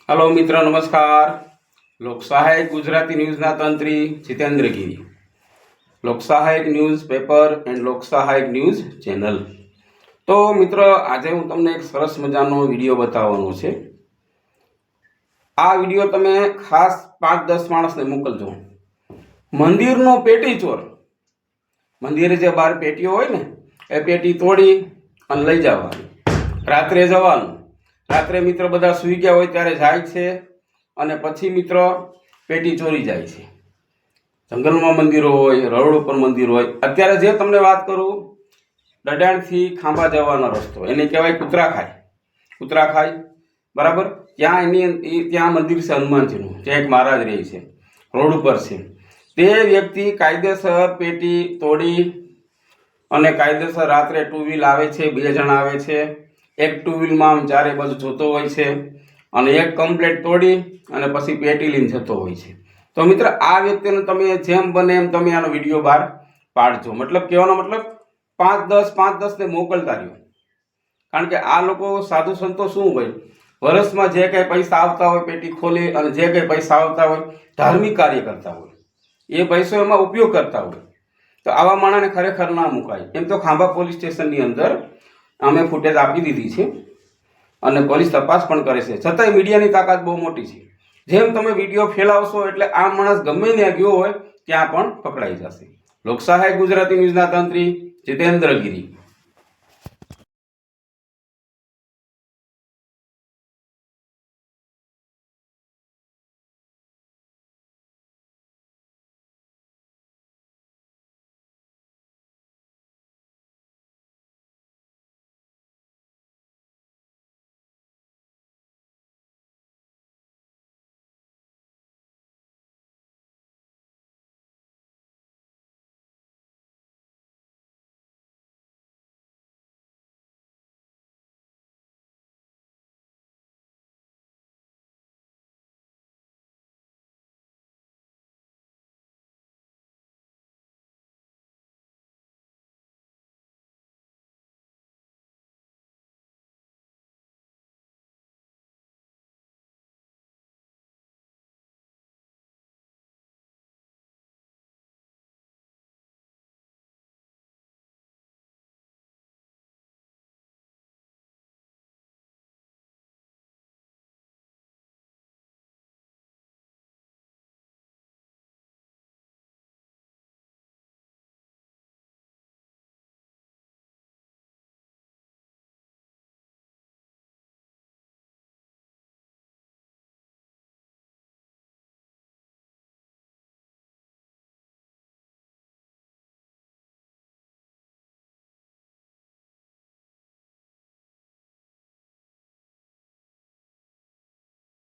Hello मित्र नमस्कार। लोकसहायक गुजराती न्यूज़ना तंत्री Jitendra Giri, Loksahayak newspaper and Loksahayak news channel. तो मित्र आज हूँ तमने एक सरस मजानो विडियो बतावવાનો छे। आ विडियो तमे खास 5-10 माणसने मोकलजो। मंदिरनो पेटी चोर, मंदिरे जे बार पेटीओ होय ने ए पेटी तोड़ी अने लई जवानी। रात्रे जवानुं, रात्रे मित्र बधा सूई गया होय त्यारे जाय छे अने पछी मित्र पेटी चोरी जाय छे। जंगलमां मंदिरो होय, रोड उपर मंदिर होय। अत्यारे जे तमने वात करूं, डडाणथी खांभा जवानो रस्तो एने कहेवाय कुतराखाई बराबर। ત્યાં મંદિર છે હનુમાનજીનું, ત્યાં એક મહારાજ રહે છે, રોડ ઉપર છે। તે વ્યક્તિ કાયદેસર પેટી તોડી અને કાયદેસર રાત્રે ટુ વ્હીલ આવે છે, 2 જણા આવે છે, એક ટુ વ્હીલમાં ચારે બાજુ જોતો હોય છે અને એક કમ્પ્લેટ તોડી અને પછી પેટી લઈને જતો હોય છે। તો મિત્ર આ વ્યક્તિને તમે જેમ બને એમ તમે આનો વિડીયો બહાર પાડજો। મતલબ કહેવાનો મતલબ 5-10 ને મોકલતા રહ્યો, કારણ કે આ લોકો સાધુ સંતો શું હોય, વર્ષમાં જે કંઈ પૈસા આવતા હોય પેટી ખોલી અને જે કંઈ પૈસા આવતા હોય ધાર્મિક કાર્ય કરતા હોય, એ પૈસો એમાં ઉપયોગ કરતા હોય। તો આવા માણસને ખરેખર ના મુકાય। એમ તો ખાંભા પોલીસ સ્ટેશનની અંદર અમે ફૂટેજ આપી દીધી છે અને પોલીસ તપાસ પણ કરે છે, છતાંય મીડિયાની તાકાત બહુ મોટી છે। જેમ તમે વિડીયો ફેલાવશો એટલે આ માણસ ગમે ત્યાં ગયો હોય ત્યાં પણ પકડાઈ જશે। લોકસહાયક ગુજરાતી ન્યૂઝના તંત્રી જીતેન્દ્ર ગિરી।